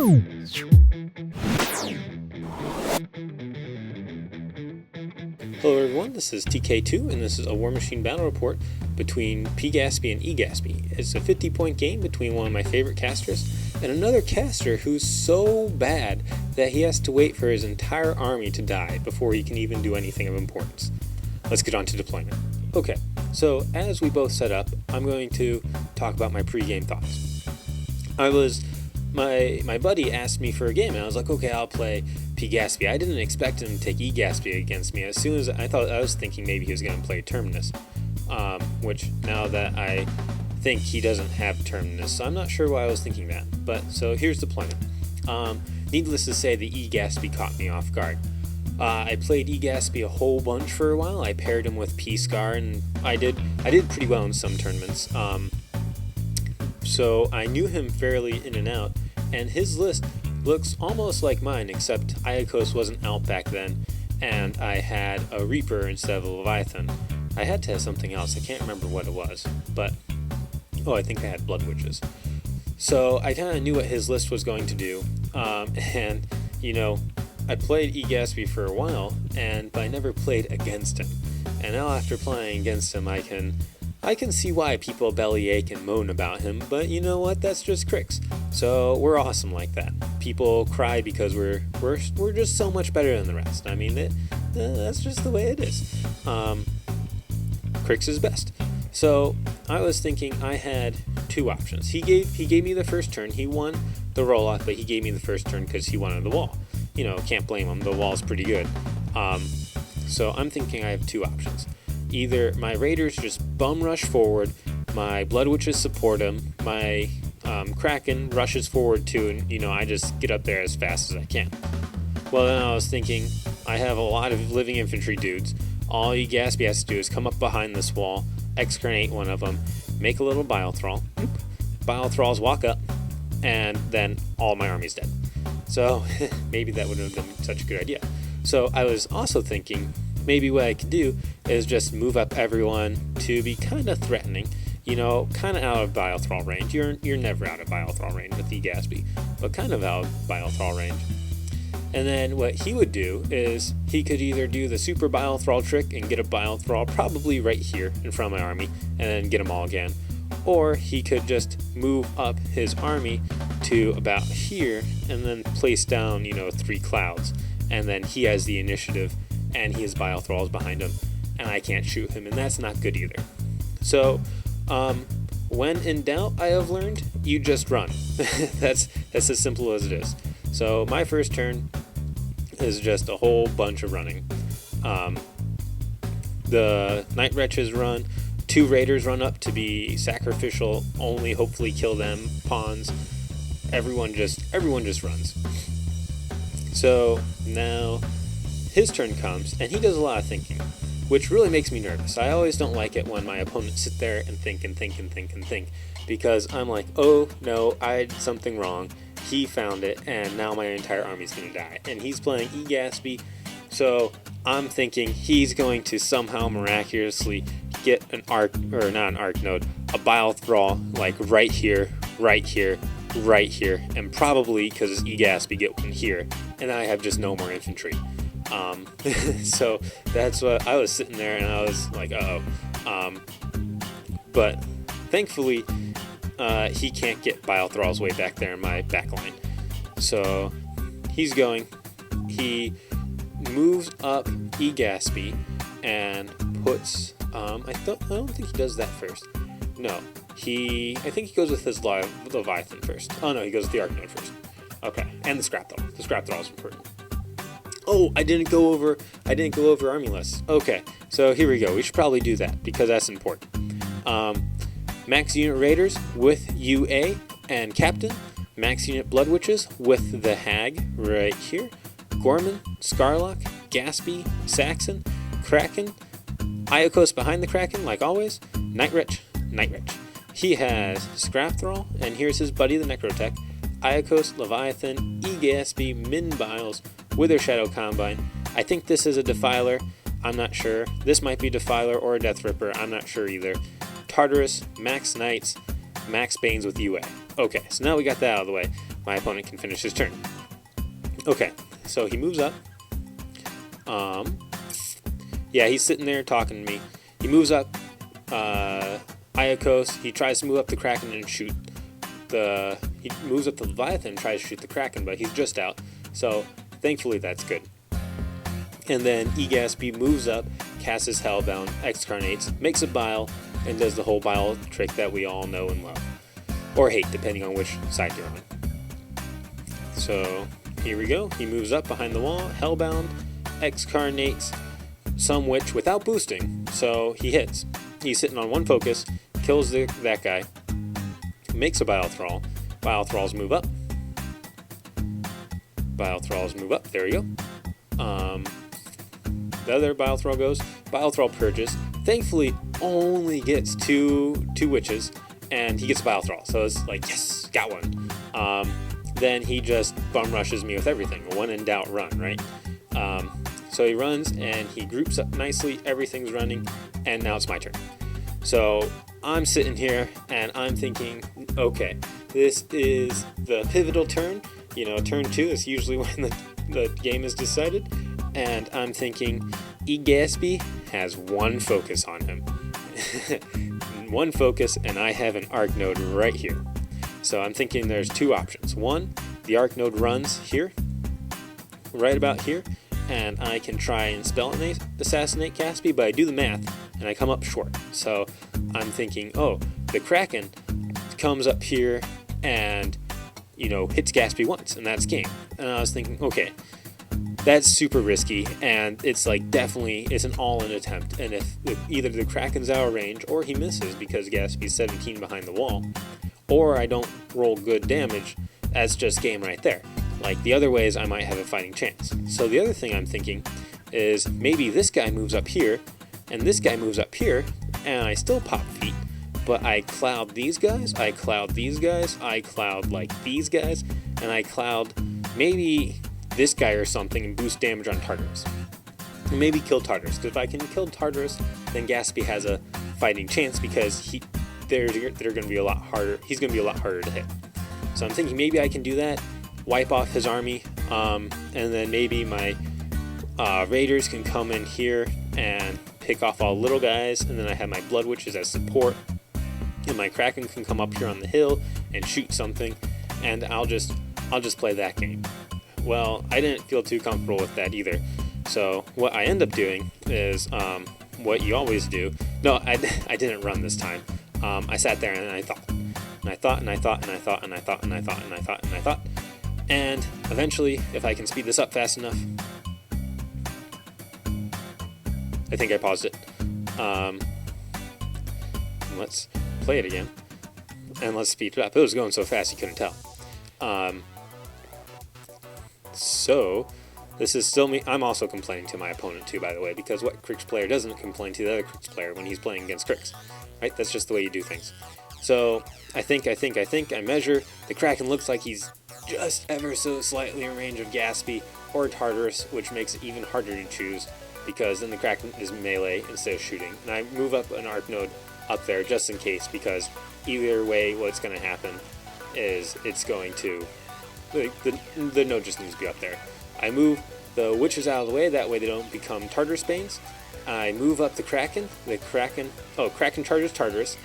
Hello everyone, this is TK2 and this is a Warmachine Battle Report between pGaspy and eGaspy. It's a 50-point game between one of my favorite casters and another caster who's so bad that he has to wait for his entire army to die before he can even do anything of importance. Let's get on to deployment. Okay, so as we both set up, I'm going to talk about my pre-game thoughts. My buddy asked me for a game, and I was like, okay, I'll play pGaspy. I didn't expect him to take eGaspy against me. As soon as I was thinking maybe he was going to play Terminus, which now that I think he doesn't have Terminus, so I'm not sure why I was thinking that. But so here's the plan. Needless to say, the eGaspy caught me off guard. I played eGaspy a whole bunch for a while. I paired him with pScar, and I did pretty well in some tournaments. So I knew him fairly in and out, and his list looks almost like mine, except Iacos wasn't out back then, and I had a Reaper instead of a Leviathan. I had to have something else, I can't remember what it was, but, I think I had Blood Witches. So I kind of knew what his list was going to do, and, I played eGaspy for a while, but I never played against him. And now after playing against him, I can see why people bellyache and moan about him, but you know what? That's just Crix. So we're awesome like that. People cry because we're just so much better than the rest. I mean, that's just the way it is. Crix is best. So I was thinking I had two options. He gave me the first turn. He won the roll-off, but he gave me the first turn because he wanted the wall. Can't blame him. The wall's pretty good. So I'm thinking I have two options. Either my Raiders just bum rush forward, my Blood Witches support him, my Kraken rushes forward too, and I just get up there as fast as I can. Well, then I was thinking, I have a lot of living infantry dudes. All eGaspy has to do is come up behind this wall, excarnate one of them, make a little Bile Thrall. Bile Thralls walk up, and then all my army's dead. So maybe that wouldn't have been such a good idea. So I was also thinking, maybe what I could do is just move up everyone to be kind of threatening, kind of out of Bile Thrall range. You're never out of Bile Thrall range with eGaspy, but kind of out of Bile Thrall range. And then what he would do is he could either do the super Bile Thrall trick and get a Bile Thrall probably right here in front of my army and then get them all again. Or he could just move up his army to about here and then place down, 3 clouds. And then he has the initiative and he has Bile Thralls behind him, and I can't shoot him, and that's not good either. So, when in doubt, I have learned, you just run. That's as simple as it is. So, my first turn is just a whole bunch of running. The Night Wretches run, 2 Raiders run up to be sacrificial, only hopefully kill them, pawns. Everyone just runs. So, now his turn comes, and he does a lot of thinking, which really makes me nervous. I always don't like it when my opponents sit there and think, because I'm like, oh no, I did something wrong, he found it, and now my entire army's gonna die. And he's playing eGaspy, so I'm thinking he's going to somehow miraculously get an arc, or not an arc node, a Bile Thrall, like right here, and probably, because it's eGaspy, get one here, and then I have just no more infantry. So that's what I was sitting there and I was like, but thankfully, he can't get Bile Thralls way back there in my back line. So he moves up eGaspy and puts, I don't think he does that first. No, I think he goes with his Leviathan first. Oh no, he goes with the Arc Node first. Okay, and the Scrap Thrall. The Scrap Thrall is important. Oh, I didn't go over army lists. Okay, so here we go. We should probably do that because that's important. Max unit Raiders with UA and Captain. Max unit Blood Witches with the Hag right here. Gorman, Scarlock, Gaspy, Saxon, Kraken. Iacos behind the Kraken, like always. Night Wretch. He has Scrap Thrall, and here's his buddy, the Necrotech. Iacos, Leviathan, eGaspy, Min Biles, Wither Shadow Combine. I think this is a Defiler. I'm not sure. This might be Defiler or a Death Ripper. I'm not sure either. Tartarus, Max Knights, Max Banes with UA. Okay, so now we got that out of the way. My opponent can finish his turn. Okay, so he moves up. Yeah, he's sitting there talking to me. He moves up. Iacos, he tries to move up the Kraken and shoot the... He moves up the Leviathan and tries to shoot the Kraken, but he's just out. So, thankfully that's good. And then eGaspy moves up, casts his Hellbound, Excarnates, makes a Bile, and does the whole Bile trick that we all know and love. Or hate, depending on which side you're on. So, here we go. He moves up behind the wall, Hellbound, Excarnates, some witch without boosting, so he hits. He's sitting on one focus, kills that guy, makes a Bile Thrall. Bile Thralls move up. Bile Thralls move up. There we go. The other Bile Thrall goes. Bile Thrall purges. Thankfully, only gets two witches, and he gets a Bile Thrall. So it's like, yes, got one. Then he just bum rushes me with everything. When in doubt, run, right? So he runs and he groups up nicely. Everything's running, and now it's my turn. So I'm sitting here and I'm thinking, okay, this is the pivotal turn. You know, turn 2 is usually when the game is decided. And I'm thinking, eGaspy has one focus on him. One focus, and I have an arc node right here. So I'm thinking there's two options. One, the arc node runs here, right about here, and I can try and spell assassinate Gaspy, but I do the math and I come up short. So I'm thinking, oh, the Kraken comes up here and, you know, hits Gaspy once, and that's game. And I was thinking, okay, that's super risky, and it's like definitely it's an all-in attempt. And if either the Kraken's out of range or he misses because Gaspy's 17 behind the wall, or I don't roll good damage, that's just game right there. Like the other ways, I might have a fighting chance. So the other thing I'm thinking is maybe this guy moves up here, and this guy moves up here, and I still pop feet, but I cloud these guys, I cloud these guys, I cloud like these guys, and I cloud maybe this guy or something and boost damage on Tartarus. And maybe kill Tartarus, because if I can kill Tartarus, then Gaspy has a fighting chance because they're going to be a lot harder. He's going to be a lot harder to hit. So I'm thinking maybe I can do that, wipe off his army, and then maybe my raiders can come in here and pick off all little guys, and then I have my blood witches as support, and my Kraken can come up here on the hill and shoot something, and I'll just play that game. Well, I didn't feel too comfortable with that either. So what I end up doing is what you always do. No, I didn't run this time. I sat there and I thought. And I thought, and I thought, and I thought, and I thought, and I thought, and I thought, and I thought. And eventually, if I can speed this up fast enough, I think I paused it. Let's play it again. And let's speed it up. It was going so fast you couldn't tell. So, this is still me. I'm also complaining to my opponent too, by the way, because what Crix player doesn't complain to the other Crix player when he's playing against Crix? Right? That's just the way you do things. So, I measure. The Kraken looks like he's just ever so slightly in range of Gaspy or Tartarus, which makes it even harder to choose, because then the Kraken is melee instead of shooting. And I move up an arc node up there just in case, because either way what's going to happen is it's going to... The node just needs to be up there. I move the witches out of the way, that way they don't become Tartarus Banes. I move up the Kraken. Kraken charges Tartarus,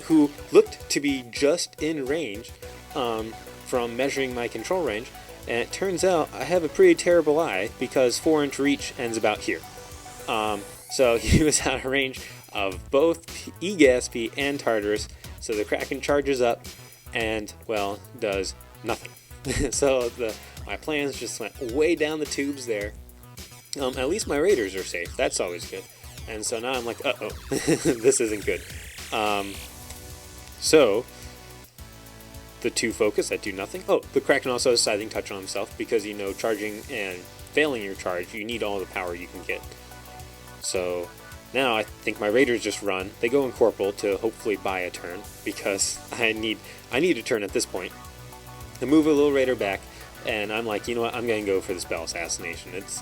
who looked to be just in range from measuring my control range, and it turns out I have a pretty terrible eye because 4-inch reach ends about here. So he was out of range of both eGaspy and Tartarus, so the Kraken charges up and, well, does nothing. So my plans just went way down the tubes there. At least my raiders are safe. That's always good. And so now I'm like, uh-oh, this isn't good. So the two focus that do nothing. Oh, the Kraken also has Scything Touch on himself because, you know, charging and failing your charge, you need all the power you can get. So now I think my raiders just run. They go in Corporal to hopefully buy a turn because I need a turn at this point. I move a little raider back, and I'm like, you know what, I'm going to go for the spell assassination. It's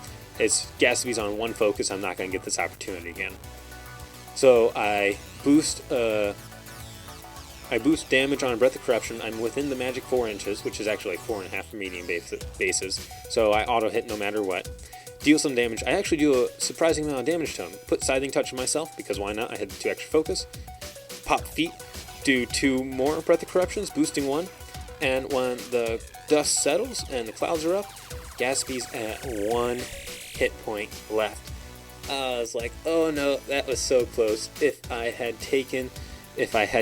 Gaspy's on one focus, I'm not going to get this opportunity again. So I boost I boost damage on Breath of Corruption. I'm within the magic 4 inches, which is actually like 4.5 for medium bases, so I auto hit no matter what. Deal some damage. I actually do a surprising amount of damage to him. Put Scything Touch on myself, because why not? I had 2 extra focus. Pop Feet, do 2 more Breath of Corruptions, boosting 1. And when the dust settles and the clouds are up, Gaspy's at 1 hit point left. I was like, oh no, that was so close. If I had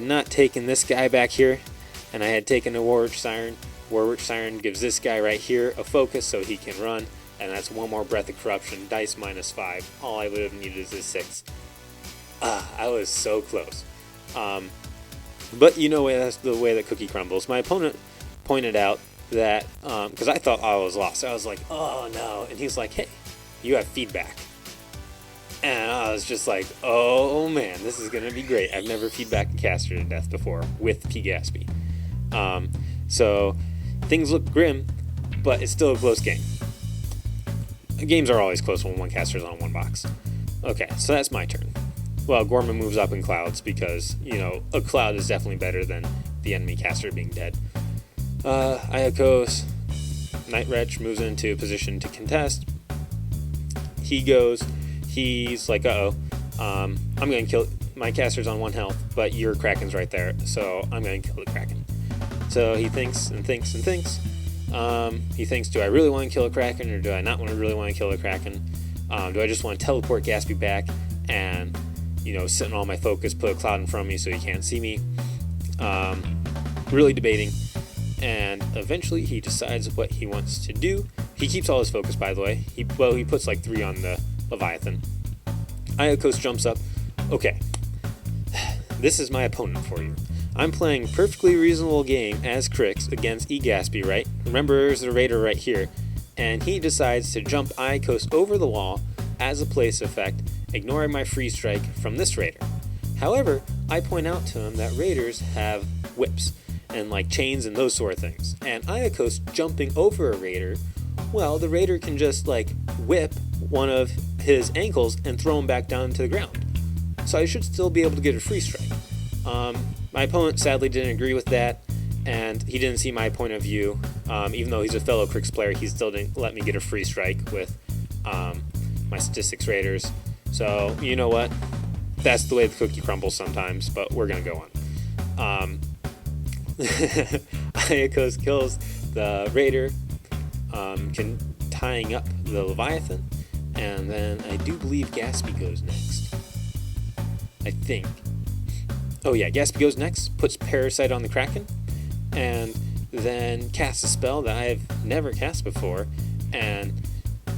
not taken this guy back here, and I had taken a Warwitch Siren gives this guy right here a focus so he can run, and that's 1 more Breath of Corruption, dice -5. All I would have needed is a 6. I was so close. But you know, that's the way that cookie crumbles. My opponent pointed out that, because I thought I was lost, I was like, oh no, and he's like, hey, you have feedback. And I was just like, oh man, this is going to be great. I've never feedbacked a caster to death before with pGaspy. So things look grim, but it's still a close game. Games are always close when one caster's on one box. Okay, so that's my turn. Well, Gorman moves up in clouds because, you know, a cloud is definitely better than the enemy caster being dead. Ayakos, Night Wretch moves into a position to contest. He's like, I'm going to kill, my caster's on 1 health, but your Kraken's right there, so I'm going to kill the Kraken. So he thinks and thinks and thinks. He thinks, do I really want to kill a Kraken, or do I not really want to kill a Kraken? Do I just want to teleport Gaspy back and, you know, sit on all my focus, put a cloud in front of me so he can't see me? Really debating, and eventually he decides what he wants to do. He keeps all his focus, by the way. He puts like 3 on the Leviathan. Ayakos jumps up. Okay, this is my opponent for you. I'm playing perfectly reasonable game as Crix against eGaspy, right? Remember, there's the Raider right here. And he decides to jump Ayakos over the wall as a place effect, ignoring my free strike from this Raider. However, I point out to him that Raiders have whips and like chains and those sort of things. And Ayakos jumping over a Raider, well, the Raider can just like whip one of his ankles and throw him back down to the ground. So I should still be able to get a free strike. My opponent sadly didn't agree with that, and he didn't see my point of view. Even though he's a fellow Crix player, he still didn't let me get a free strike with my Statistics Raiders. So, you know what? That's the way the cookie crumbles sometimes, but we're going to go on. Ayakos kills the Raider, tying up the Leviathan, and then I do believe Gaspy goes next. I think. Oh yeah, Gaspy goes next, puts Parasite on the Kraken, and then casts a spell that I've never cast before, and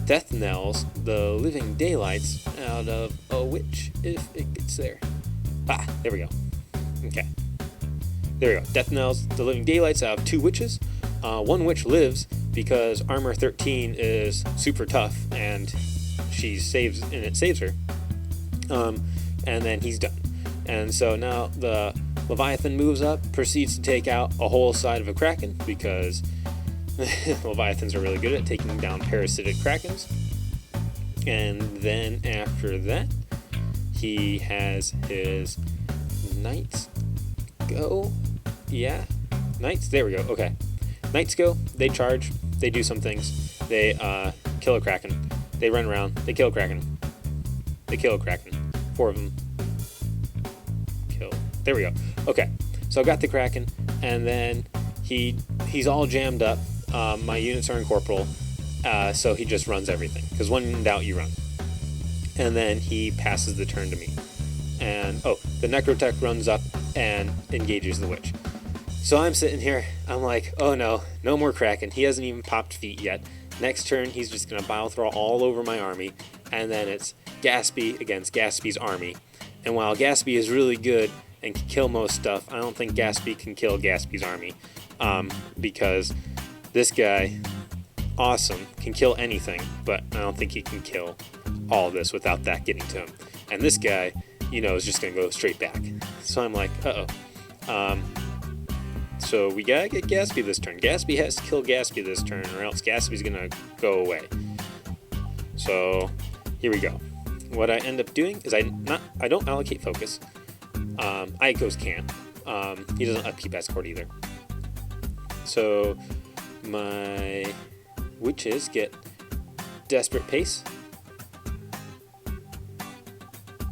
Death Knells the Living Daylights out of a Witch, if it gets there. There we go. Okay. There we go. Death Knells the Living Daylights out of 2 Witches. 1 Witch lives because Armor 13 is super tough, and it saves her. And then he's done. And so now the Leviathan moves up, proceeds to take out a whole side of a Kraken, because Leviathans are really good at taking down parasitic Krakens. And then after that, he has his Knights go. Yeah, Knights, there we go, okay. Knights go, they charge, they do some things. They kill a Kraken, they run around, they kill a Kraken. They kill a Kraken. 4 of them. Kill. There we go. Okay, so I got the Kraken, and then he's all jammed up. My units are incorporeal, so he just runs everything, because when in doubt, you run. And then he passes the turn to me. And, the Necrotech runs up and engages the Witch. So I'm sitting here, I'm like, oh no, no more Kraken. He hasn't even popped feet yet. Next turn, he's just going to bile throw all over my army, and then it's Gaspy against Gaspy's army. And while Gaspy is really good and can kill most stuff, I don't think Gaspy can kill Gaspy's army, because this guy, awesome, can kill anything, but I don't think he can kill all this without that getting to him. And this guy, is just going to go straight back. So I'm like, so we gotta get Gaspy this turn. Gaspy has to kill Gaspy this turn, or else Gaspy's gonna go away. So here we go. What I end up doing is I don't allocate focus. Ayakos can't. He doesn't upkeep escort either. So my witches get desperate pace.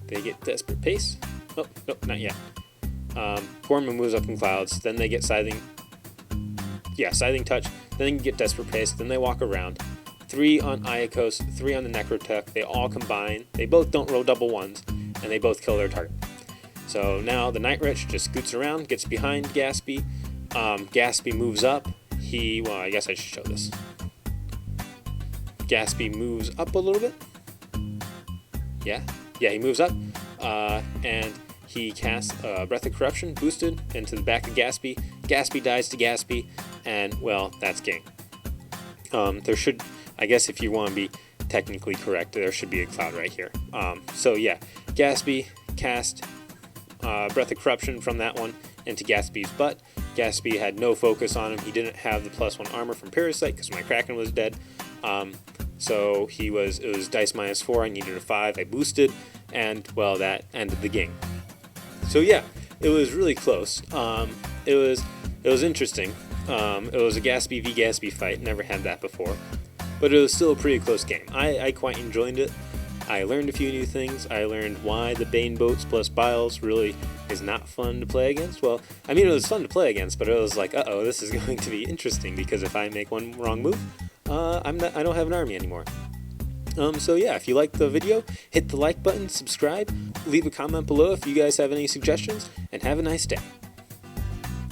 They get desperate pace. Oh, nope, not yet. Gorman moves up in clouds. Then they get scything. Yeah, scything touch. Then they can get desperate pace. Then they walk around. 3 on Iacos, 3 on the Necrotech. They all combine. They both don't roll double ones, and they both kill their target. So now the Night Witch just scoots around, gets behind Gaspy. Gaspy moves up. Well, I guess I should show this. Gaspy moves up a little bit. Yeah, he moves up. And he casts Breath of Corruption, boosted, into the back of Gaspy. Gaspy dies to Gaspy, and, well, that's game. There should, I guess if you want to be technically correct, there should be a cloud right here. So, yeah, Gaspy cast Breath of Corruption from that one into Gaspy's butt. Gaspy had no focus on him. He didn't have the +1 armor from Parasite because my Kraken was dead. So it was dice -4. I needed a 5. I boosted, and, well, that ended the game. So yeah, it was really close. It was interesting. It was a Gaspy v Gaspy fight. Never had that before, but it was still a pretty close game. I quite enjoyed it. I learned a few new things. I learned why the Bane boats plus Biles really is not fun to play against. Well, I mean, it was fun to play against, but it was like, uh-oh, this is going to be interesting because if I make one wrong move, I don't have an army anymore. So yeah, if you liked the video, hit the like button, subscribe, leave a comment below if you guys have any suggestions, and have a nice day.